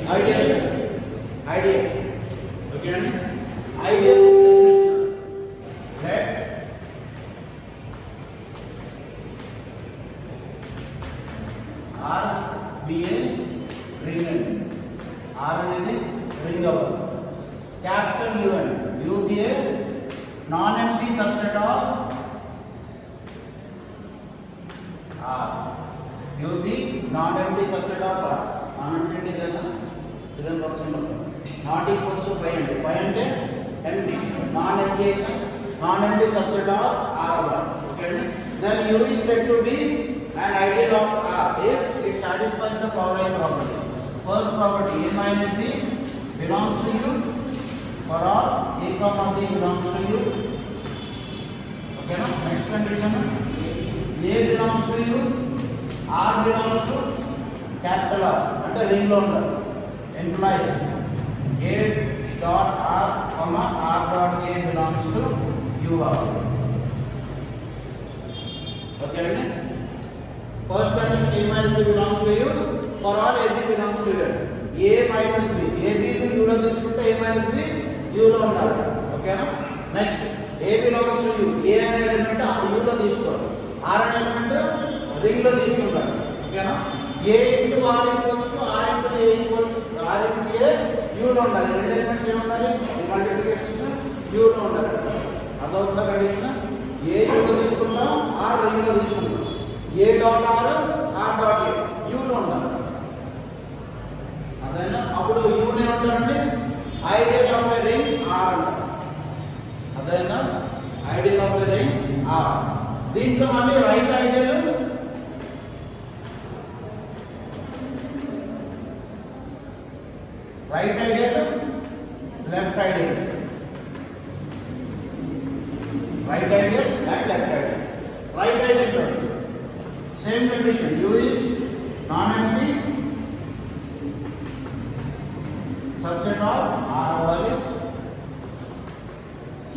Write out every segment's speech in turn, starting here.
Ideal. Ideal. Okay. Ideal definition. Let R be a ring. R అనేది ring అవ్వాలి. Capital UN. U be a non-empty subset of R. U be non-empty subset of R. Non-empty is ఇదన్ percent not equals to 5 అంటే 5 అంటే empty. Non-empty subset of R1. Okay. Then U is said to be an ideal of R if it satisfies the following properties. First property, A minus B belongs to U for all A comma B belongs to U. Okay, no? Next condition, A belongs to U, R belongs to capital R. అంటే ring లో ఉంటారు. Implies A dot R comma R dot A belongs to U R. Okay, right? First condition, A minus B belongs to U for all A B belongs to U. A minus B, A B ని U లో తీసుకుంటే A minus B U లో ఉండాలి. ఓకేనా? Next A belongs to U. A అనే element U లో తీసుకోవాలి. R అనే ఎలిమెంట్ రింగ్ లో తీసుకుంటారు. ఓకేనా? A into R equals to R into A equals R into A U లో ఉండాలి. రెండు ఎలిమెంట్స్ ఏమి ఉండాలి? ఈ మల్టిప్లికేషన్స్ U లో ఉండాలి. అదొక కండిషన్. A U లో తీసుకుంటాం, R రింగ్ లో తీసుకుంటాం. A dot R R dot A U లో ఉండాలి. అదేనా? అప్పుడు U ని ఏమంటారండి? Ideal of a ring R అంటారు. అదేనా? Ideal of a ring R. దీంట్లో మళ్ళీ right ideal right ideal, left ideal, right ideal and left ideal. Right ideal, same condition. U is non-empty subset of R అవ్వాలి.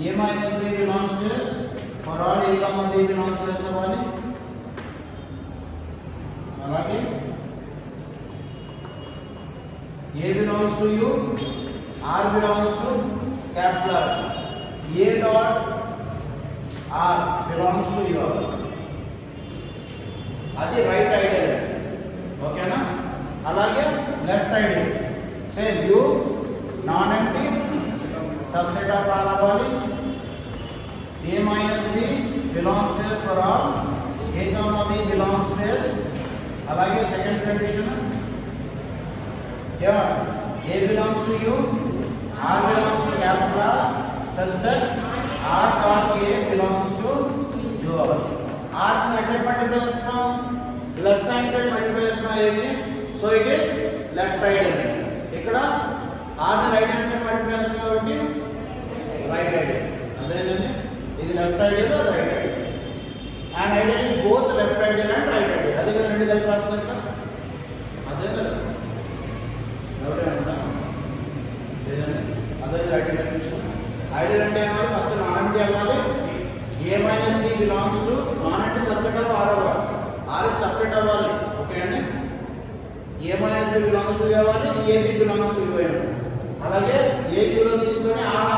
A minus B belongs to S for all A comma B belongs to S అవ్వాలి. అలాగే A belongs to U, R belongs to capital R. A dot R belongs to U. అది right ideal. ఓకేనా? అలాగే left ideal same U non empty subset of R అవ్వాలి. A minus B belongs to S for all A comma B belongs to S. అలాగే second condition, yeah, A belongs to U, R belongs to capital R, such that R dot A belongs to U. R ని ఎట్లా multiply చేస్తాం? Left hand side multiply చేస్తాం A ని, so it is left ideal. ఇక్కడ R ని right hand side multiply చేస్తాం కాబట్టి right ideal. అదేనండి, ఇది లెఫ్ట్ ఐడియల్, అది right ideal. And ideal is both left ideal and right ideal. అదే కదా రెండు కలిపి రాస్తాం కదా, అదే కదా. అదే ఐడియల్ డెఫినిషన్. ఐడియల్ అంటే ఏమవ్వాలి? ఫస్ట్ నాన్ ఎంప్టీ అవ్వాలి. A minus B belongs to non empty subset of R అవ్వాలి. R కి సబ్సెట్ అవ్వాలి. ఓకే అండి. A minus B belongs to U అవ్వాలి. A B belongs to U అవ్వాలి. అలాగే A U లో తీసుకొని R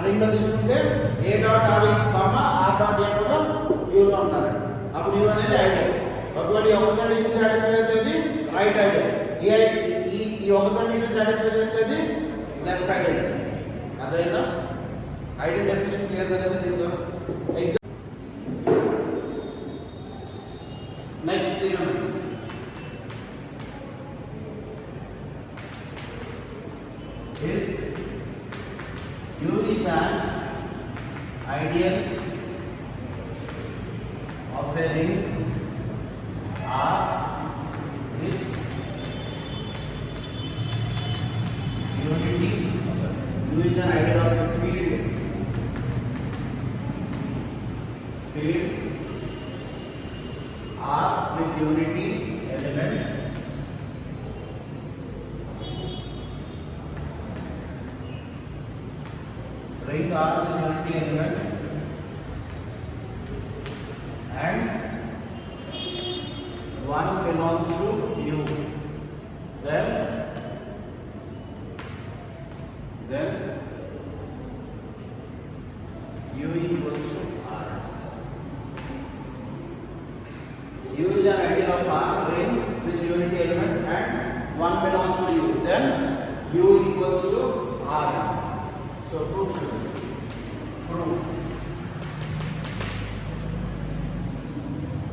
రింగ్ లో తీసుకుంటే A dot R comma R dot A కూడా U లో ఉండాలి. అప్పుడు U అనేది ఐడియల్. ఒకవేళ ఈ ఒక కండిషన్ సాటిస్ఫై అయితే రైట్ ఐడియల్. ఈ ఒక కండిషన్ సాటిస్ఫై చేస్తే లెఫ్ట్ ఐడియల్. అదేనా? ఐడియల్ డెఫినిషన్ క్లియర్ కదా దీంతో. Next theorem, if U is an ideal of a ring R with unity, U is an ideal of a field R with unity element, ring R with unity element, and one belongs to U, then then u equals to r. U is an ideal of R ring with unity element and 1 belongs to U. Then U equals to R. So proof.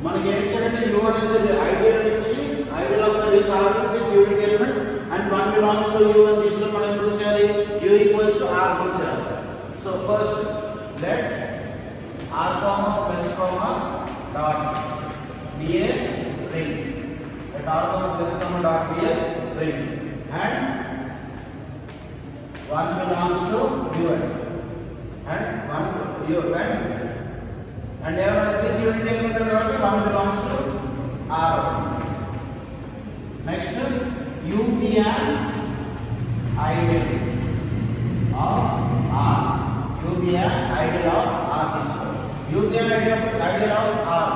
మనకి ఏం ఇచ్చారంటే U అనేది ideal ఇచ్చి ideal of ring R with unity element and 1 belongs to U అని తీసుకొని మనం ఏం prove చేయాలి? U equals to R prove చేయాలి. So first let R comma plus comma dot be a ring. Let R comma plus comma dot be a ring and 1 belongs to U and 1 U and everyone with unity element 1 belongs to R. Next U be an ideal of R. U be an ideal of R. U be an ideal of R.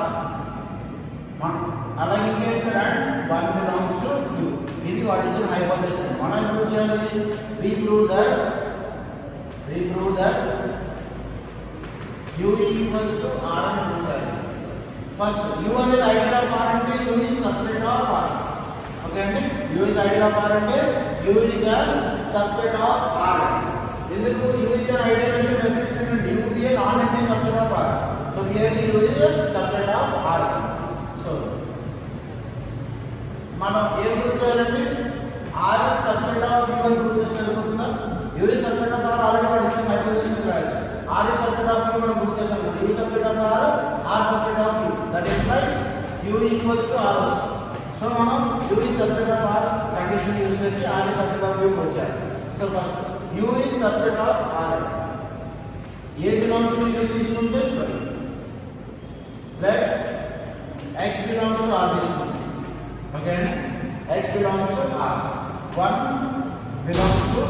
అలాగే ఇంకేం ఇచ్చారు? 1 belongs to U. ఇది వాడు ఇచ్చిన hypothesis. మనం ఏం చేయాలి? we prove that U equals to R అని ప్రూవ్ చేయాలి. ఫస్ట్ U అనేది ఐడియల్ ఆఫ్ R అంటే U is subset of R. Okay అండి, U is ideal of R అంటే U is a subset of R. ఎందుకు U is an ideal అంటే definition ఏంటి? U be a non-empty subset of R. So clearly U is a subset of R. So మనం ఏం prove చేయాలంటే R is subset of U అని prove చేస్తే సరిపోతుందా? U is subset of R already వాడు ఇచ్చిన హైపోథెసిస్ రాయొచ్చు. R is subset of U మనం ప్రూవ్ చేసాం. U is subset of R, R subset of U. That implies U equals to R. So మనం U is subset of R condition use చేసి R is subset of U prove చేయాలి. So first U is subset of R. A belongs to U తీసుకుంటే let X belongs to R తీసుకుంటే okay, X belongs to R. 1 belongs to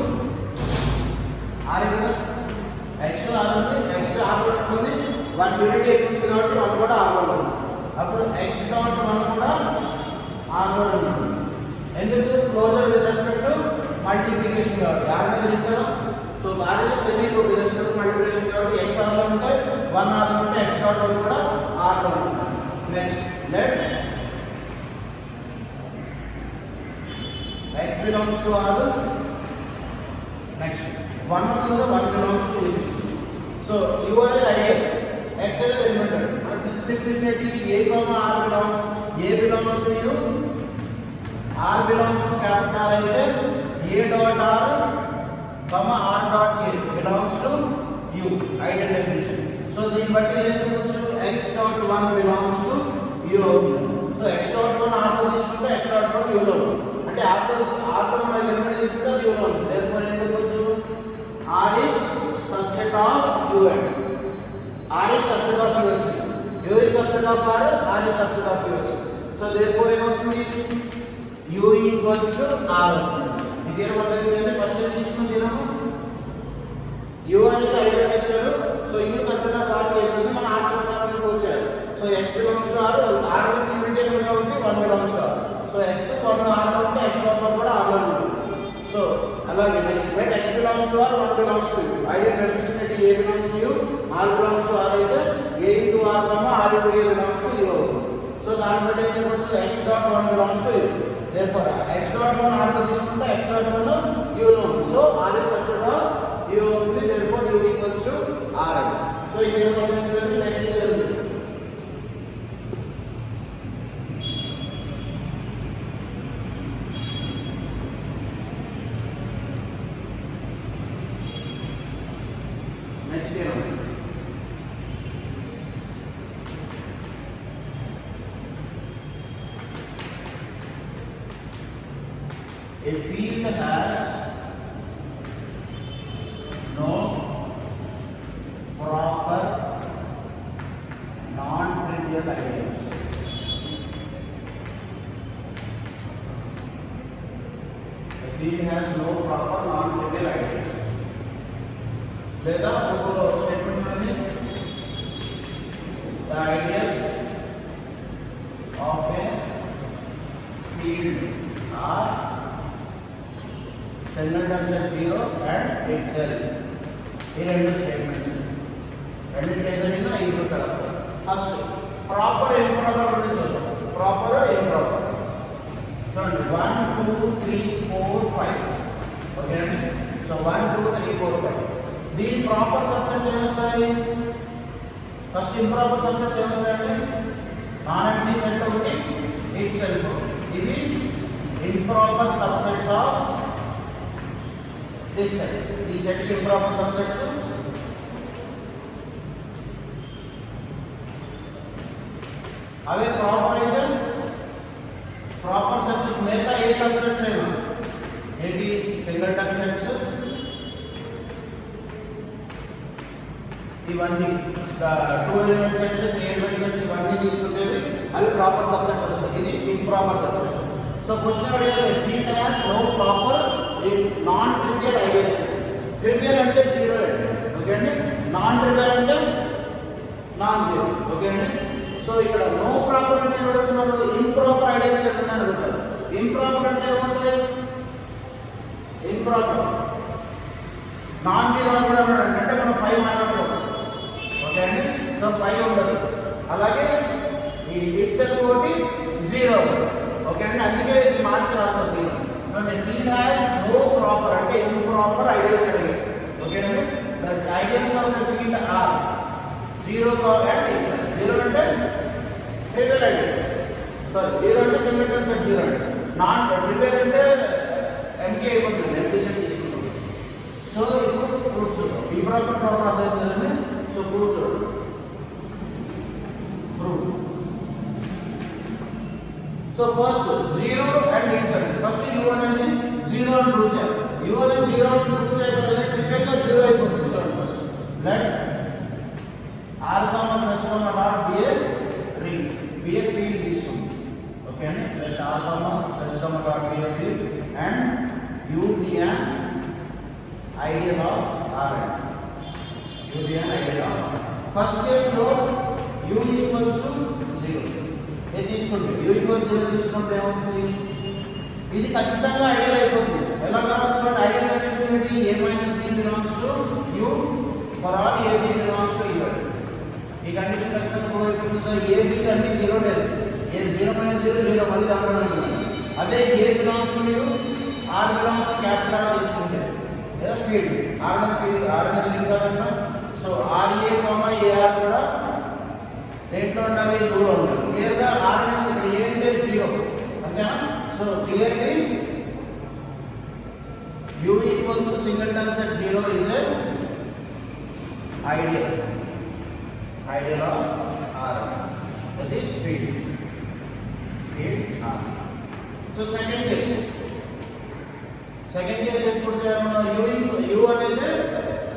R కదా, X R ఉంది, X R లో ఉంటుంది, 1 unit ఉంటుంది కాబట్టి 1 కూడా R లో ఉంటుంది. అప్పుడు X డాట్ 1 కూడా R లో ఉంటుంది. ఎందుకు? Closure with respect to multiplication కాబట్టి R అనేది రింగ్ కదా. So R is semi with respect to multiplication కాబట్టి X R లో ఉంటే 1 R లో ఉంటే X డాట్ 1 కూడా R లో ఉంటుంది. Next let X belongs to R. Next 1 అనేది 1 belongs to U. So U అనేది ఐడియల్, X అనేది ఎలిమెంటరీ. మన దిస్ డెఫినిషన్ ఏంటి? A belongs to U, R belongs to capital R అయితే A dot R comma R dot A belongs to U. Ideal definition. So దీన్ని బట్టి ఏం చెప్పొచ్చు? X dot 1 belongs to U. So X dot 1 R లో తీసుకుంటే X dot 1 U లో అంటే R లో మనం ఎలిమెంట్ తీసుకుంటే అది U లో ఉంది. therefore ఏం చెప్పొచ్చు? R is subset of U and R is subset of U వచ్చింది. U is subset of R, R is subset of U వచ్చింది. so therefore ఏమవుతుంది? U equals to R. ఇదే మొదటి అంటే ఫస్ట్ ఏం తీసుకున్నాం దీనము? U అనేది ఐడియల్ ఇచ్చారు. So U subset of R చేసింది, మనం R subset of U వచ్చారు. So X belongs to R, R with unity element కాబట్టి 1 belongs to R. So X 1 R లో ఉంటే X dot 1 కూడా R లో ఉంటుంది. సో అలాగే next let X belongs to R, 1 belongs to U. Ideal definition ఏంటి? A belongs to U, R belongs to R అయితే A into R comma R into A belongs to U. So దాన్ని బట్టి ఏం చెప్పొచ్చు? X dot 1 belongs to U. therefore X dot 1 R లో తీసుకుంటే X dot 1 U లో ఉంది. So R is subset of U అవుతుంది. therefore U equals to R. So ఇది ఏమవుతుంది? Next a field has no proper non-trivial ideals. A field has no proper non-trivial ideals. లేదా ఒక statement ఉంది, the ideals of a field are singleton set 0 and itself. ఈ రెండు statements రెండింటి ఏదైనా ఈ రూపంలో రాస్తారు. ఫస్ట్ ప్రాపర్ ఇంప్రాపర్ గురించి చూద్దాం. ప్రాపర్ ఇంప్రాపర్ చూడండి 1 2 3 4 5 ఓకే అండి. సో 1 2 3 4 5 దీని ప్రాపర్ సబ్సెట్స్ ఏమొస్తాయి? ఫస్ట్ ఇంప్రాపర్ సబ్సెట్స్ ఏమొస్తాయండి? నాన్ ఎంప్టీ సెట్ ఒకటి ఇట్ సెల్ఫ్. ఇవి improper subsets of this set. ఈ సెట్ కి ఇంప్రాపర్ సబ్సెట్స్ అవే ప్రాపర్ అయితే ప్రాపర్ సబ్సెట్ మిగతా ఏ సబ్సెట్స్ అయినా ఏంటి సింగిల్టన్ సెట్స్ ఇవన్నీ 2 ఎలిమెంట్ సెట్స్ 3 ఎలిమెంట్ సెట్స్ ఇవన్నీ తీసుకుంటేవి అవి ప్రాపర్ సబ్సెట్స్ వస్తాయి. ఇది ఇంప్రాపర్ సబ్సెట్స్. సో క్వశ్చన్ అడిగారు field has no proper non trivial ideals. Trivial అంటే జీరో అండి ఓకే అండి. నాన్ ట్రివియల్ అంటే నాన్ జీరో ఓకే అండి. సో ఇక్కడ నో ప్రాపర్ అంటే అడుగుతున్నారు ఇంప్రాపర్ ఐడియల్స్ అని అడుగుతారు. ఇంప్రాపర్ అంటే ఏమవుతాయి? ఇంప్రాపర్ నాన్ జీరో అని కూడా అన్నాడు అంటే మనం 5 మాట్లాడుకోవాలి ఓకే అండి. సో 5 ఉండదు. అలాగే ఈ ఇట్ సెల్ఫ్ ఒకటి 0 ఓకే అండి. అందుకే ఇది మార్చి రాస్తారు దీన్ని. చూడండి ఫీల్డ్ హ్యాస్ నో ప్రాపర్ అంటే ఇంప్రాపర్ ఐడియల్స్ అడిగారు ఓకే అండి. The ideals of the field are 0 and itself. 0 అంటే ట్రివియల్ ఐడియల్, సారీ 0 అంటే సింగిల్టన్ సెట్ 0 అంటే నాన్ ట్రివియల్ అంటే ఎంటీ అయిపోతుంది, ఎంటీ సెట్ తీసుకుంటుంది. సో ఇప్పుడు ప్రూఫ్ చూద్దాం. ఇంప్రాపర్ ప్రాపర్ అర్థమవుతుందండి. సో ప్రూఫ్ చూడండి. Proof so first 0 and it self. First u అనేది 0 అని ప్రూవ్ చేయాలి. u అనేది 0 అని ప్రూవ్ చేయగలిగితే ట్రివియల్ గా 0 అయిపోతుంది. చూడండి first let r plus 1 dot be a ring, be a field తీసుకుంది ఓకే అండి. Let r plus 1 dot be a field and u be an ideal of r. u be an ideal of r. First కేసులో u equals to 0 ఇది తీసుకుంటే u equals 0 తీసుకుంటే ఏమవుతుంది? ఇది ఖచ్చితంగా ideal అయిపోతుంది. ఎలా కావచ్చు చూడండి. ఐడియల్ కండిషన్ ఏంటి? a minus b belongs to u for all a b belongs to u. ఈ కండిషన్ ఖచ్చితంగా ప్రూవ్ అయిపోతుందా? a b అన్ని 0 లేదు. a 0 మైనస్ 0 0 మళ్ళీ దాంట్లో ఉంటుంది. అదే a belongs to u r belongs to capital R తీసుకుంటే లేదా ఫీల్డ్ r అనేది లింక్ కావాలన్నా సో ra, ar కూడా దేంట్లో ఉండాలి? యూలో ఉండాలి. క్లియర్గా r అనేది ఇక్కడ ఏ అంటే 0 అంతేనా? So clearly u equals to singleton set 0 is a ideal of r. That is field r. So second case ఎప్పుడు చేయాలి? u అనేది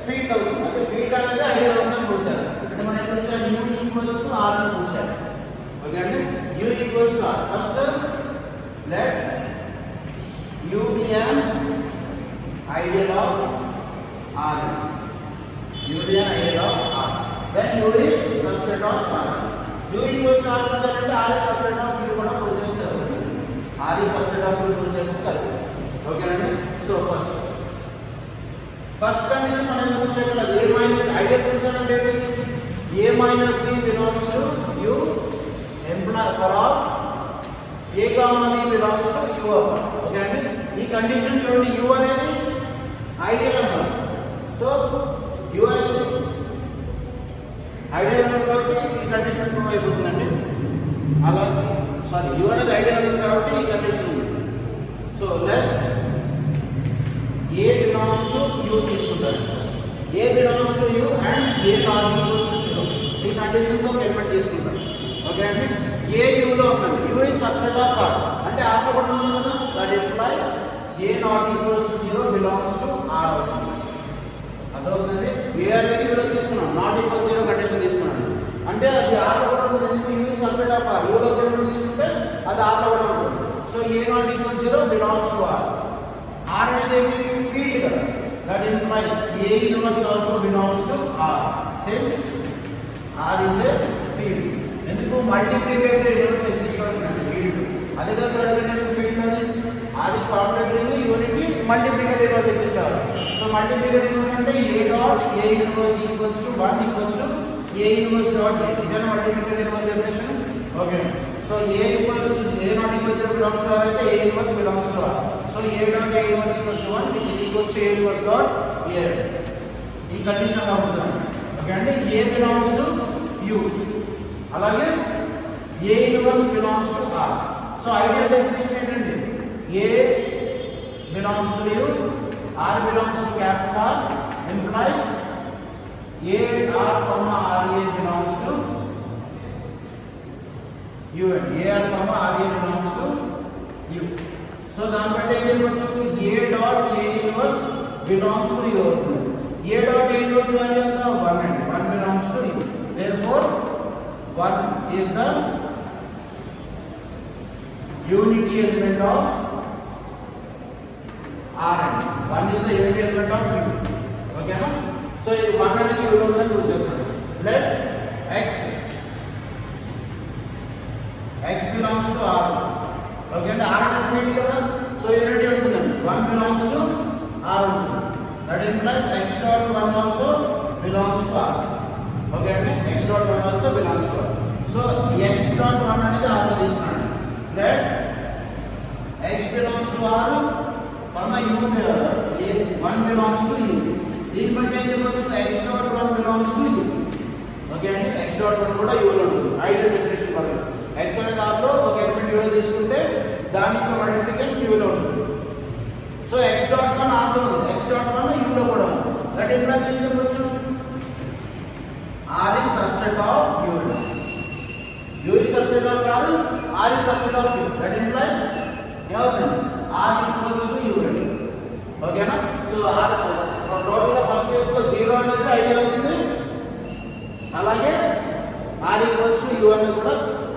ఫీల్డ్ అవుతుంది. అంటే ఫీల్డ్ అనేది ఐడియల్ అవుతుందని ప్రూవ్ చేయాలి. అంటే మనం ఎప్పుడు చేయాలి? u ఈక్వల్స్ టు r అని ప్రూవ్ చేయాలి ఓకే అండి. u equals to r. First let u be an ideal of r. u be an ideal of r. Then u is subset of r. u equals to r prove చేయాలంటే r is subset of u కూడా prove చేస్తారు. r is subset of u prove చేస్తే సరిపోతుంది ఓకేనండి. So first condition మనం prove చేయగలదు. a minus ideal prove చేయాలంటే a minus b belongs to u ఎంప్లాయ్ for all a comma b belongs to u okay అండి. ఈ కండిషన్ చూడండి u అనేది ఐడియల్ అన్నమాట. సో u అనేది ఐడియల్ అన్నమాట కాబట్టి ఈ కండిషన్ ప్రూవ్ అయిపోతుందండి. అలాగే సారీ u అనేది ఐడియల్ అన్నమాట కాబట్టి ఈ కండిషన్ ఉంది. So let a belongs to u తీసుకుంటారు. a belongs to u and a not equals to 0 ఈ కండిషన్ తో ఎలిమెంట్ తీసుకుంటారు ఓకే అండి. a u లో ఉన్నది u is subset of r అంటే r లో కూడా ఉంది కదా. That implies a not equals to 0 belongs to r అవుతుంది. అదవుతుంది. a అనేది u లో తీసుకున్నాం, నాట్ ఈక్వల్ 0 కండిషన్ తీసుకున్నాం అంటే అది r లో కూడా ఉంటుంది. ఎందుకు? u is subset of r. u లో ఎలిమెంట్ తీసుకుంటే అది r లో కూడా ఉంటుంది. So a not equal 0 belongs to r. r అనేది ఫీల్డ్ కదా. That implies a inverse also belongs to r since r is a field. ఎందుకు? మల్టిప్లికేటివ్ ఇన్వర్స్ ఎగ్జిస్ట్ అవుతుంది ఫీల్డ్. అదే కదా థర్డ్ కండిషన్ ఫీల్డ్ అనేది r is complementary unity multiplicative inverse exist అవ్వాలి. So multiplicative inverse అంటే a dot a inverse equals to 1 equals to a inverse dot a. ఇదేనా multiplicative inverse definition. Okay. So a equals a not equals to belongs to r అయితే a inverse belongs to r. So a dot a inverse equals to 1 is equals to a inverse dot a. ఈ condition గా ఉంటుంది. Okay అంటే a belongs to u, అలాగే a inverse belongs to r. So ideal definition ఏంటంటే a belongs to u, r belongs to capital R implies a r comma r a belongs to u and a r comma r a belongs to u. So దాని బట్టి ఏం చెప్పొచ్చు, a dot a inverse belongs to u. a dot a inverse value ఎంత 1 and 1 belongs to u. Therefore 1 is the unity element of R and 1 is the unity element of u. Okay na? So 1 అనేది u లో ఉందని prove చేస్తాను. Let x belongs to R. Okay అంటే R అనేది field కదా, so unity ఉంటుందండి. 1 belongs to R ఉంటుంది. That implies x dot 1 also belongs to R. Okay అంటే x dot 1 also belongs to R. So x dot 1 అనేది R లో తీసుకున్నాను. Let x belongs to R comma u 1 belongs to u. దీని బట్టి ఏం చెప్పొచ్చు, x dot 1 belongs to u. Okay అండి, x dot 1 కూడా u లో ఉంటుంది. ఐడియల్ డెఫినిషన్ ప్రకారం x అనే దాంట్లో ఒక ఎలిమెంట్ u లో తీసుకుంటే దాని యొక్క మల్టిప్లికేషన్ u లో ఉంటుంది. సో x dot 1 r లో ఉంది, x dot 1 u లో కూడా ఉంది. దట్ ఇంప్లైస్ ఏం చెప్పొచ్చు, r is subset of u. u is subset of r, r is subset of u. That implies ఏమవుతుంది, r equals to u. ఓకేనా. సో r టోటల్ గా ఫస్ట్ కేస్ లో 0 అనేది ఐడియల్ అవుతుంది, అలాగే r equals to u అనేది కూడా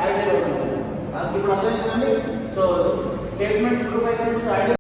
ideal అవుతుంది. ఇప్పుడు అర్థమైందండి. సో స్టేట్మెంట్ ప్రూవ్ అయినట్టు ఐడియల్